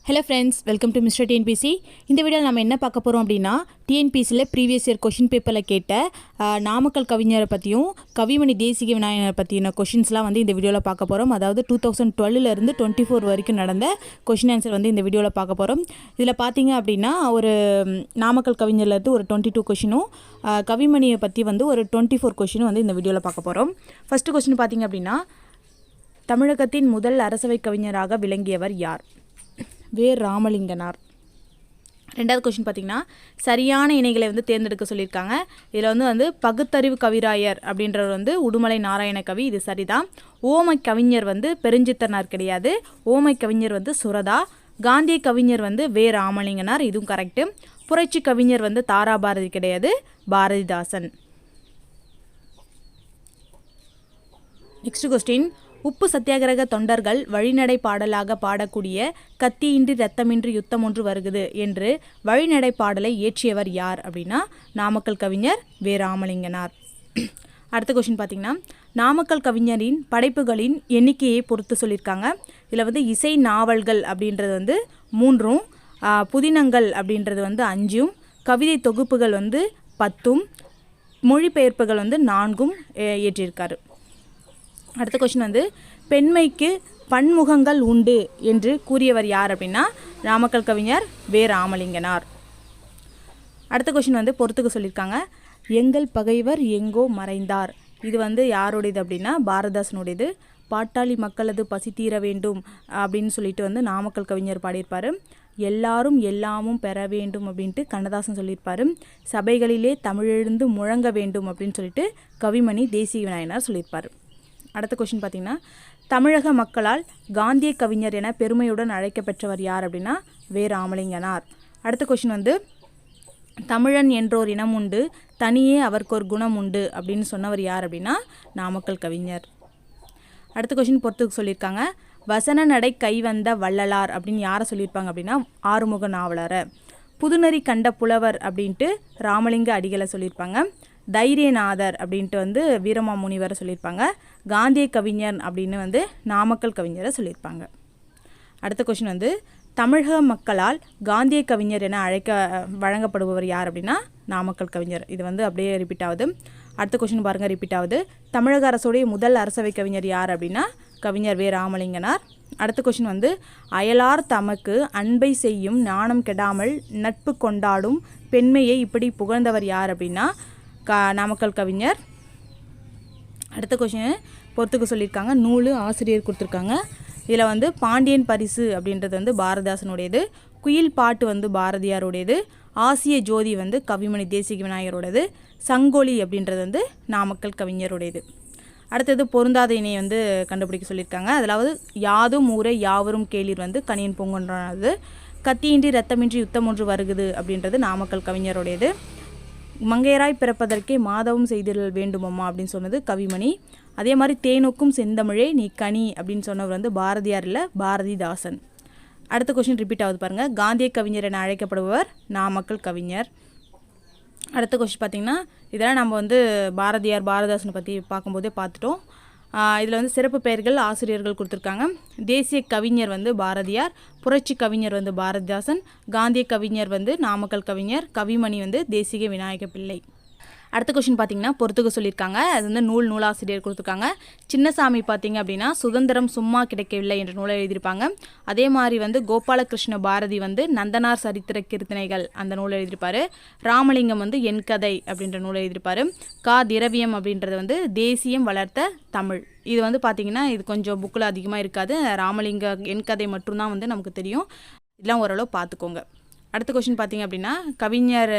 Hello friends, welcome to mister TNPSC. இந்த வீடியோவில் நம்ம என்ன பார்க்க போகிறோம் அப்படின்னா, டிஎன்பிசியில் ப்ரீவியஸ் இயர் கொஷின் பேப்பரில் கேட்ட நாமக்கல் கவிஞரை பற்றியும் கவிமணி தேசிக விநாயகரை பற்றின கொஷின்ஸ்லாம் வந்து இந்த வீடியோவில் பார்க்க போகிறோம். அதாவது 2012 24 வரைக்கும் நடந்த கொஷின் ஆன்சர் வந்து இந்த வீடியோவில் பார்க்க போகிறோம். இதில் பார்த்தீங்க அப்படின்னா ஒரு நாமக்கல் கவிஞர்லேருந்து ஒரு 22 கொஷினும் கவிமணியை பற்றி வந்து ஒரு 24 கொஷினும் வந்து இந்த வீடியோவில் பார்க்க போகிறோம். ஃபஸ்ட்டு கொஷின் பார்த்தீங்க அப்படின்னா, தமிழகத்தின் முதல் அரசவை கவிஞராக விளங்கியவர் யார்? வேர் ராமலிங்கனார். ரெண்டாவது கொஷின் பார்த்திங்கன்னா, சரியான இணைகளை வந்து தேர்ந்தெடுக்க சொல்லியிருக்காங்க. இதில் வந்து பகுத்தறிவு கவிராயர் அப்படின்றவர் வந்து உடுமலை நாராயண கவி, இது சரிதான். ஓமை கவிஞர் வந்து பெருஞ்சித்தனார் கிடையாது. ஓமை கவிஞர் வந்து சுரதா. காந்திய கவிஞர் வந்து வே ராமலிங்கனார், இதுவும் கரெக்டு. புரட்சி கவிஞர் வந்து தாராபாரதி கிடையாது, பாரதிதாசன். நெக்ஸ்ட் கொஸ்டின், உப்பு சத்தியாகிரக தொண்டர்கள் வழிநடை பாடலாக பாடக்கூடிய கத்தியின்றி ரத்தமின்றி யுத்தம் ஒன்று வருகுது என்று வழிநடை பாடலை இயற்றியவர் யார் அப்படின்னா நாமக்கல் கவிஞர் வே ராமலிங்கனார். அடுத்த கொஸ்டின் பார்த்திங்கன்னா, நாமக்கல் கவிஞரின் படைப்புகளின் எண்ணிக்கையை பொறுத்து சொல்லியிருக்காங்க. இதில் வந்து இசை நாவல்கள் அப்படின்றது வந்து 3, புதினங்கள் அப்படின்றது வந்து 5, கவிதை தொகுப்புகள் வந்து 10, மொழிபெயர்ப்புகள் வந்து 4 இயற்றியிருக்காரு. அடுத்த கொஸ்டின் வந்து, பெண்மைக்கு பன்முகங்கள் உண்டு என்று கூறியவர் யார் அப்படின்னா நாமக்கல் கவிஞர் வே ராமலிங்கனார். அடுத்த கொஸ்டின் வந்து பொறுத்துக்க சொல்லியிருக்காங்க. எங்கள் பகைவர் எங்கோ மறைந்தார், இது வந்து யாருடையது அப்படின்னா பாரதிதாசனுடையது. பாட்டாளி மக்களது பசி தீர வேண்டும் அப்படின்னு சொல்லிட்டு வந்து நாமக்கல் கவிஞர் பாடியிருப்பார். எல்லாரும் எல்லாமும் பெற வேண்டும் அப்படின்ட்டு கண்ணதாசன் சொல்லியிருப்பார். சபைகளிலே தமிழெழுந்து முழங்க வேண்டும் அப்படின்னு சொல்லிட்டு கவிமணி தேசிக விநாயகனார் சொல்லியிருப்பார். அடுத்த கொஸ்டின் பார்த்திங்கன்னா, தமிழக மக்களால் காந்திய கவிஞர் என பெருமையுடன் அழைக்கப்பெற்றவர் யார் அப்படின்னா வே ராமலிங்கனார். அடுத்த கொஸ்டின் வந்து, தமிழன் என்றோர் இனம் உண்டு, தனியே அவருக்கு ஒரு குணம் உண்டு அப்படின்னு சொன்னவர் யார் அப்படின்னா நாமக்கல் கவிஞர். அடுத்த கொஸ்டின் பொறுத்துக்கு சொல்லியிருக்காங்க. வசன நடை கைவந்த வள்ளலார் அப்படின்னு யாரை சொல்லியிருப்பாங்க அப்படின்னா ஆறுமுக நாவலரை. புதுநெறி கண்ட புலவர் அப்படின்ட்டு ராமலிங்க அடிகளை சொல்லியிருப்பாங்க. தைரியநாதர் அப்படின்ட்டு வந்து வீரமாமுனிவரை சொல்லியிருப்பாங்க. காந்திய கவிஞர் அப்படின்னு வந்து நாமக்கல் கவிஞரை சொல்லியிருப்பாங்க. அடுத்த கொஸ்டின் வந்து, தமிழக மக்களால் காந்திய கவிஞர் என வழங்கப்படுபவர் யார் அப்படின்னா நாமக்கல் கவிஞர், இது வந்து அப்படியே ரிப்பீட் ஆகுது. அடுத்த கொஸ்டின் பாருங்கள், ரிப்பீட் ஆகுது. தமிழக அரசுடைய முதல் அரசவை கவிஞர் யார் அப்படின்னா கவிஞர் வே ராமலிங்கனார். அடுத்த கொஸ்டின் வந்து, அயலார் தமக்கு அன்பை செய்யும் நாணம் கெடாமல் நட்பு கொண்டாடும் பெண்மையை இப்படி புகழ்ந்தவர் யார் அப்படின்னா நாமக்கல் கவிஞர். அடுத்த கொஸ்டின் பொறுத்துக்கு சொல்லியிருக்காங்க. நூல் ஆசிரியர் கொடுத்துருக்காங்க. இதில் வந்து பாண்டியன் பரிசு அப்படின்றது வந்து பாரதிதாசனுடையது. குயில் பாட்டு வந்து பாரதியாருடையது. ஆசிய ஜோதி வந்து கவிமணி தேசிக விநாயகரோடது. சங்கொலி அப்படின்றது வந்து நாமக்கல் கவிஞருடையது. அடுத்தது பொருந்தாத இணையை வந்து கண்டுபிடிக்க சொல்லியிருக்காங்க. அதாவது யாதும் ஊரே யாவரும் கேளீர் வந்து கணியன் பூங்கொன்றானது. கத்தியின்றி ரத்தமின்றி யுத்தம் ஒன்று வருகுது அப்படின்றது நாமக்கல் கவிஞருடையது. மங்கையராய் பிறப்பதற்கே மாதவம் செய்திடல் வேண்டுமம்மா அப்படின்னு சொன்னது கவிமணி. அதே மாதிரி தேனொக்கும் செந்தமிழே நீ கனி அப்படின்னு சொன்னவர் வந்து பாரதியார் இல்லை, பாரதிதாசன். அடுத்த கொஸ்டின் ரிப்பீட் ஆகுது பாருங்கள். காந்திய கவிஞர் என அழைக்கப்படுபவர் நாமக்கல் கவிஞர். அடுத்த கொஸ்டின் பார்த்திங்கன்னா, இதெல்லாம் நம்ம வந்து பாரதிதாசனை பற்றி பார்க்கும்போதே பார்த்துட்டோம். இதில் வந்து சிறப்பு பெயர்கள் ஆசிரியர்கள் கொடுத்துருக்காங்க. தேசிய கவிஞர் வந்து பாரதியார், புரட்சி கவிஞர் வந்து பாரதிதாசன், காந்திய கவிஞர் வந்து நாமக்கல் கவிஞர், கவிமணி வந்து தேசிக விநாயக பிள்ளை. அடுத்த கொஸ்டின் பார்த்திங்கன்னா பொறுத்துக்க சொல்லியிருக்காங்க. அது வந்து நூலாசிரியர் கொடுத்துருக்காங்க. சின்னசாமி பார்த்திங்க அப்படின்னா சுதந்திரம் சும்மா கிடைக்கவில்லை என்ற நூலை எழுதியிருப்பாங்க. அதே மாதிரி வந்து கோபாலகிருஷ்ண பாரதி வந்து நந்தனார் சரித்திர கீர்த்தனைகள் அந்த நூலை எழுதியிருப்பார். ராமலிங்கம் வந்து என் கதை அப்படின்ற நூலை எழுதியிருப்பார். திரவியம் அப்படின்றது வந்து தேசியம் வளர்த்த தமிழ். இது வந்து பார்த்திங்கன்னா இது கொஞ்சம் புக்கில் அதிகமாக இருக்காது. ராமலிங்க என் கதை மட்டும்தான் வந்து நமக்கு தெரியும். இதெல்லாம் ஓரளவு பார்த்துக்கோங்க. அடுத்த கொஸ்டின் பார்த்திங்க அப்படின்னா, கவிஞர்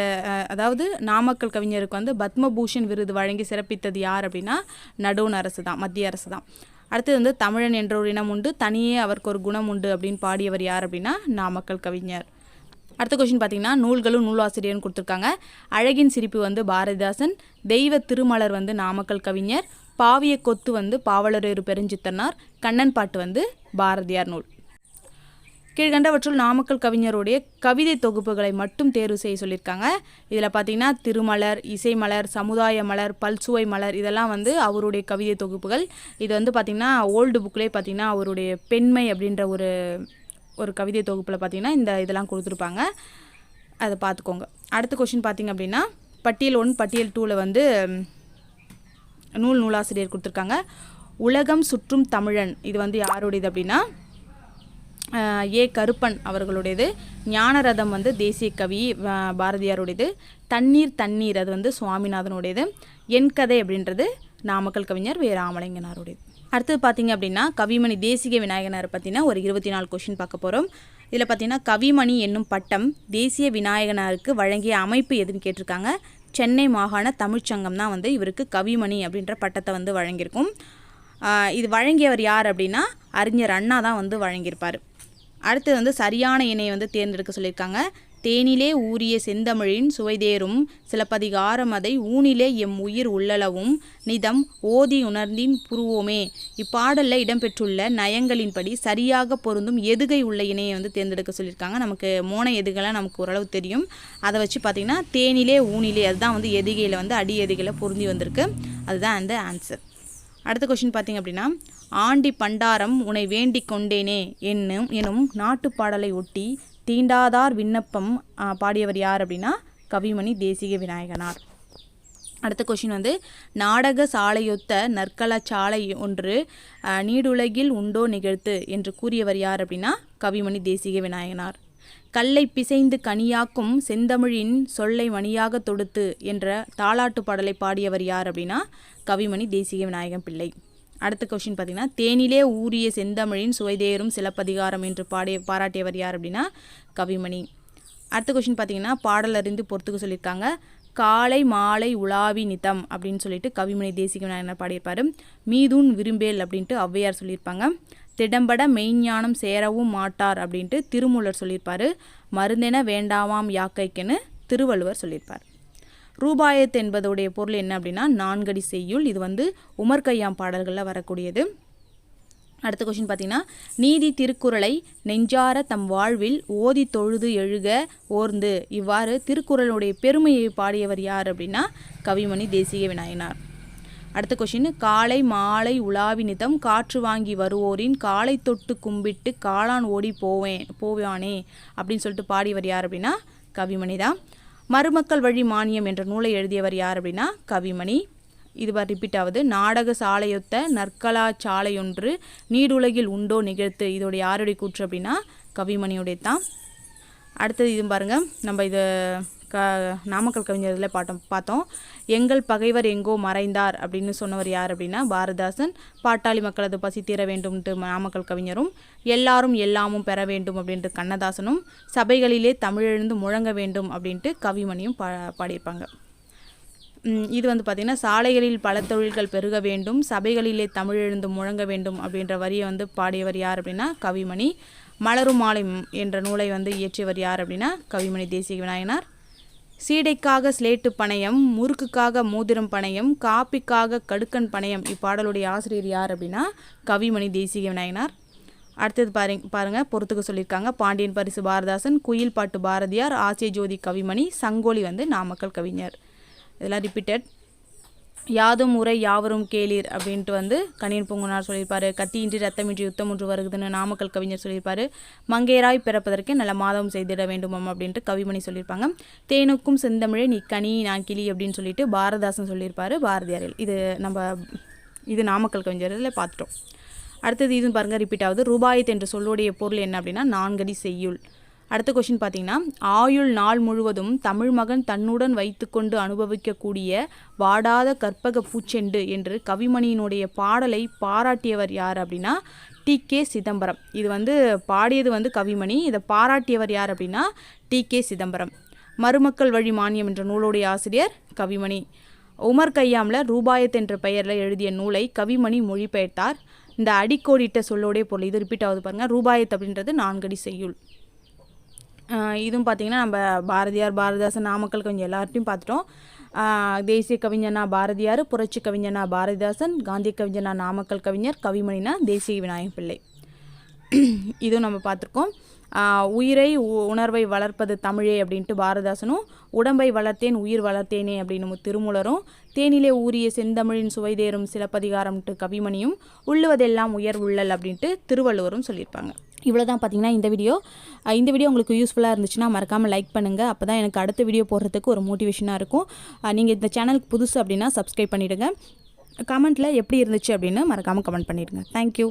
அதாவது நாமக்கல் கவிஞருக்கு வந்து பத்மபூஷன் விருது வழங்கி சிறப்பித்தது யார் அப்படின்னா நடுவண் அரசு தான், மத்திய அரசு தான். அடுத்தது வந்து தமிழன் என்ற ஒரு இனம் உண்டு, தனியே அவருக்கு ஒரு குணம் உண்டு அப்படின்னு பாடியவர் யார் அப்படின்னா நாமக்கல் கவிஞர். அடுத்த கொஸ்டின் பார்த்திங்கன்னா, நூல்களும் நூலாசிரியர்னு கொடுத்துருக்காங்க. அழகின் சிரிப்பு வந்து பாரதிதாசன், தெய்வ திருமலர் வந்து நாமக்கல் கவிஞர், பாவிய கொத்து வந்து பாவலரேறு பெருஞ்சித்தனார், கண்ணன் பாட்டு வந்து பாரதியார் நூல். கீழ்கண்டவற்றுள் நாமக்கல் கவிஞருடைய கவிதை தொகுப்புகளை மட்டும் தேர்வு செய்ய சொல்லியிருக்காங்க. இதில் பார்த்திங்கன்னா திருமலர், இசைமலர், சமுதாய மலர், பல்சுவை மலர் இதெல்லாம் வந்து அவருடைய கவிதை தொகுப்புகள். இது வந்து பார்த்திங்கன்னா ஓல்டு புக்லேயே பார்த்திங்கன்னா அவருடைய பெண்மை அப்படின்ற ஒரு கவிதை தொகுப்பில் பார்த்திங்கன்னா இந்த இதெல்லாம் கொடுத்துருப்பாங்க, அதை பார்த்துக்கோங்க. அடுத்த கொஷின் பார்த்திங்க அப்படின்னா பட்டியல் 1 பட்டியல் 2ல் வந்து நூலாசிரியர் கொடுத்துருக்காங்க. உலகம் சுற்றும் தமிழன் இது வந்து யாருடையது அப்படின்னா ஏ கருப்பன் அவர்களுடையது. ஞானரதம் வந்து தேசிய கவி பாரதியாருடையது. தண்ணீர் அது வந்து சுவாமிநாதனுடையது. என் கதை அப்படின்றது நாமக்கல் கவிஞர் வே ராமலிங்கனாருடையது. அடுத்தது பார்த்திங்க அப்படின்னா கவிமணி தேசிக விநாயகனார் பற்றினா ஒரு 24 கொஷின் பார்க்க போகிறோம். இதில் பார்த்திங்கன்னா கவிமணி என்னும் பட்டம் தேசிய விநாயகனாருக்கு வழங்கிய அமைப்பு எதுன்னு கேட்டிருக்காங்க. சென்னை மாகாண தமிழ்ச்சங்கம் தான் வந்து இவருக்கு கவிமணி அப்படின்ற பட்டத்தை வந்து வழங்கியிருக்கும். இது வழங்கியவர் யார் அப்படின்னா அறிஞர் அண்ணா தான் வந்து வழங்கியிருப்பார். அடுத்தது வந்து சரியான இணையை வந்து தேர்ந்தெடுக்க சொல்லியிருக்காங்க. தேனிலே ஊறிய செந்தமிழின் சுவைதேரும் சிலப்பதிகாரம் அதை ஊனிலே எம் உயிர் உள்ளளவும் நிதம் ஓதி உணர்ந்தின் புருவோமே. இப்பாடலில் இடம்பெற்றுள்ள நயங்களின்படி சரியாக பொருந்தும் எதுகை உள்ள இணையை வந்து தேர்ந்தெடுக்க சொல்லியிருக்காங்க. நமக்கு மோன எதுகெல்லாம் நமக்கு ஓரளவு தெரியும். அதை வச்சு பார்த்திங்கன்னா தேனிலே ஊனிலே அதுதான் வந்து எதுகையில் வந்து அடி எதுகையில் பொருந்தி வந்திருக்கு. அதுதான் அந்த ஆன்சர். அடுத்த கொஷின் பார்த்திங்க அப்படின்னா ஆண்டி பண்டாரம் உன்னை வேண்டிக் கொண்டேனே எனும் நாட்டுப்பாடலை ஒட்டி தீண்டாதார் விண்ணப்பம் பாடியவர் யார் அப்படின்னா கவிமணி தேசிக விநாயகனார். அடுத்த கொஷின் வந்து நாடக சாலையொத்த நற்கள சாலை ஒன்று நீடுலகில் உண்டோ நிகழ்த்து என்று கூறியவர் யார் அப்படின்னா கவிமணி தேசிக விநாயகனார். கல்லை பிசைந்து கனியாக்கும் செந்தமிழின் சொல்லை மணியாக தொடுத்து என்ற தாலாட்டு பாடலை பாடியவர் யார் அப்படின்னா கவிமணி தேசிக விநாயகம் பிள்ளை. அடுத்த கொஷின் பார்த்திங்கன்னா தேனிலே ஊறிய செந்தமிழின் சுவைதேரும் சிலப்பதிகாரம் என்று பாராட்டியவர் யார் அப்படின்னா கவிமணி. அடுத்த கொஷின் பார்த்திங்கன்னா பாடல் அறிந்து பொறுத்துக்க சொல்லியிருக்காங்க. காலை மாலை உலாவி நிதம் அப்படின்னு சொல்லிட்டு கவிமணி தேசிக விநாயகனார் பாடியிருப்பார். மீதூன் விரும்பேல் அப்படின்ட்டு ஔவையார் சொல்லியிருப்பாங்க. திடம்பட மெய்ஞானம் சேரவும் மாட்டார் அப்படின்ட்டு திருமூலர் சொல்லியிருப்பார். மருந்தென வேண்டாமாம் யாக்கைக்குன்னு திருவள்ளுவர் சொல்லியிருப்பார். ரூபாயத் என்பதோடைய பொருள் என்ன அப்படின்னா 4 அடி செய்யுள். இது வந்து உமர் கய்யாம் பாடல்களில் வரக்கூடியது. அடுத்த கொஷின் பார்த்திங்கன்னா நீதி திருக்குறளை நெஞ்சார தம் வாழ்வில் ஓதி தொழுது எழுக ஓர்ந்து இவ்வாறு திருக்குறளுடைய பெருமையை பாடியவர் யார் அப்படின்னா கவிமணி தேசிக விநாயகனார். அடுத்த கொஷின் காலை மாலை உலாவி நிதம் காற்று வாங்கி வருவோரின் காலை தொட்டு கும்பிட்டு காளான் ஓடி போவானே அப்படின்னு சொல்லிட்டு பாடியவர் யார் அப்படின்னா கவிமணி தான். மருமக்கள் வழி மானியம் என்ற நூலை எழுதியவர் யார் அப்படின்னா கவிமணி. இது ரிப்பீட் ஆகுது. நாடக சாலையொத்த நற்கலா சாலையொன்று நீடுலகில் உண்டோ நிகழ்த்து இதோடைய யாருடைய கூற்று அப்படின்னா கவிமணியுடைய தான். அடுத்தது இது பாருங்கள், நம்ம இது நாமக்கல் கவிஞர்களில் பார்த்தோம். எங்கள் பகைவர் எங்கோ மறைந்தார் அப்படின்னு சொன்னவர் யார் அப்படின்னா பாரதிதாசன். பாட்டாளி மக்களது பசி தீர வேண்டும்ட்டு நாமக்கல் கவிஞரும், எல்லாரும் எல்லாமும் பெற வேண்டும் அப்படின்ட்டு கண்ணதாசனும், சபைகளிலே தமிழெழுந்து முழங்க வேண்டும் அப்படின்ட்டு கவிமணியும் பாடியிருப்பாங்க. இது வந்து பார்த்திங்கன்னா சாலைகளில் பல தொழில்கள் பெருக வேண்டும், சபைகளிலே தமிழெழுந்து முழங்க வேண்டும் அப்படின்ற வரியை வந்து பாடியவர் யார் அப்படின்னா கவிமணி. மலரும் மாலை என்ற நூலை வந்து இயற்றியவர் யார் அப்படின்னா கவிமணி தேசிக விநாயகனார். சீடைக்காக ஸ்லேட்டு பணயம், முறுக்குக்காக மோதிரம் பணயம், காப்பிக்காக கடுக்கன் பணயம் இப்பாடலுடைய ஆசிரியர் யார் அப்படின்னா கவிமணி தேசிக விநாயகனார். அடுத்தது பாருங்கள் பொறுத்துக்க சொல்லியிருக்காங்க. பாண்டியன் பரிசு பாரதிதாசன், குயில் பாட்டு பாரதியார், ஆசிய ஜோதி கவிமணி, சங்கோலி வந்து நாமக்கல் கவிஞர். இதெல்லாம் ரிப்பீட்டட். யாதும் உரை யாவரும் கேளீர் அப்படின்ட்டு வந்து கணியன் பூங்குனார் சொல்லியிருப்பார். கத்தியின்றி ரத்தமின்றி யுத்தம் ஒன்று வருகுதுன்னு நாமக்கல் கவிஞர் சொல்லியிருப்பார். மங்கையராய் பிறப்பதற்கு நல்ல மாதம் செய்திட வேண்டுமம் அப்படின்ட்டு கவிமணி சொல்லியிருப்பாங்க. தேனுக்கும் செந்தமிழே நீ கனி நான் கிளி அப்படின்னு சொல்லிட்டு பாரதிதாசன் சொல்லியிருப்பார் பாரதியாரில். இது நாமக்கல் கவிஞரில் பார்த்துட்டோம். அடுத்தது இதுன்னு பாருங்கள் ரிப்பீட் ஆகுது. ரூபாயத் என்ற சொல்லுடைய பொருள் என்ன அப்படின்னா 4 அடி செய்யுள். அடுத்த கொஷின் பார்த்திங்கன்னா ஆயுள் நாள் முழுவதும் தமிழ் மகன் தன்னுடன் வைத்துக்கொண்டு அனுபவிக்கக்கூடிய வாடாத கற்பக பூச்செண்டு என்று கவிமணியினுடைய பாடலை பாராட்டியவர் யார் அப்படின்னா டி.கே. சிதம்பரம். இது வந்து பாடியது வந்து கவிமணி, இதை பாராட்டியவர் யார் அப்படின்னா டி.கே. சிதம்பரம். மருமக்கள் வழி மானியம் என்ற நூலுடைய ஆசிரியர் கவிமணி. உமர் கய்யாமில் ரூபாயத் என்ற பெயரில் எழுதிய நூலை கவிமணி மொழிபெயர்த்தார். இந்த அடிக்கோடிட்ட சொல்லோடைய பொருள் இது ரிப்பீட் ஆகுது பாருங்கள். ரூபாயத் அப்படின்றது 4 அடி செய்யுள். இதுவும் பார்த்திங்கன்னா நம்ம பாரதியார், பாரதிதாசன், நாமக்கல் கவிஞர் எல்லார்ட்டையும் பார்த்துட்டோம். தேசிய கவிஞனா பாரதியார், புரட்சி கவிஞனா பாரதிதாசன், காந்திய கவிஞனா நாமக்கல் கவிஞர், கவிமணினா தேசிய விநாயகம் பிள்ளை. இதுவும் நம்ம பார்த்துருக்கோம். உயிரை உணர்வை வளர்ப்பது தமிழே அப்படின்ட்டு பாரதிதாசனும், உடம்பை வளர்த்தேன் உயிர் வளர்த்தேனே அப்படின்னு திருமூலரும், தேனிலே ஊறிய செந்தமிழின் சுவைதேரும் சிலப்பதிகாரம்ட்டு கவிமணியும், உள்ளுவதெல்லாம் உயர் உள்ளல் அப்படின்ட்டு திருவள்ளுவரும் சொல்லியிருப்பாங்க. இவ்வளோ தான் பார்த்தீங்கன்னா இந்த வீடியோ. இந்த வீடியோ உங்களுக்கு யூஸ்ஃபுல்லாக இருந்துச்சுன்னா மறக்காமல் லைக் பண்ணுங்கள். அப்போ தான் எனக்கு அடுத்த வீடியோ போடுறதுக்கு ஒரு மோட்டிவேஷனாக இருக்கும். நீங்கள் இந்த சேனலுக்கு புதுசு அப்படின்னா சப்ஸ்கிரைப் பண்ணிவிடுங்க. கமெண்ட்டில் எப்படி இருந்துச்சு அப்படின்னு மறக்காமல் கமெண்ட் பண்ணிவிடுங்க. தேங்க்யூ.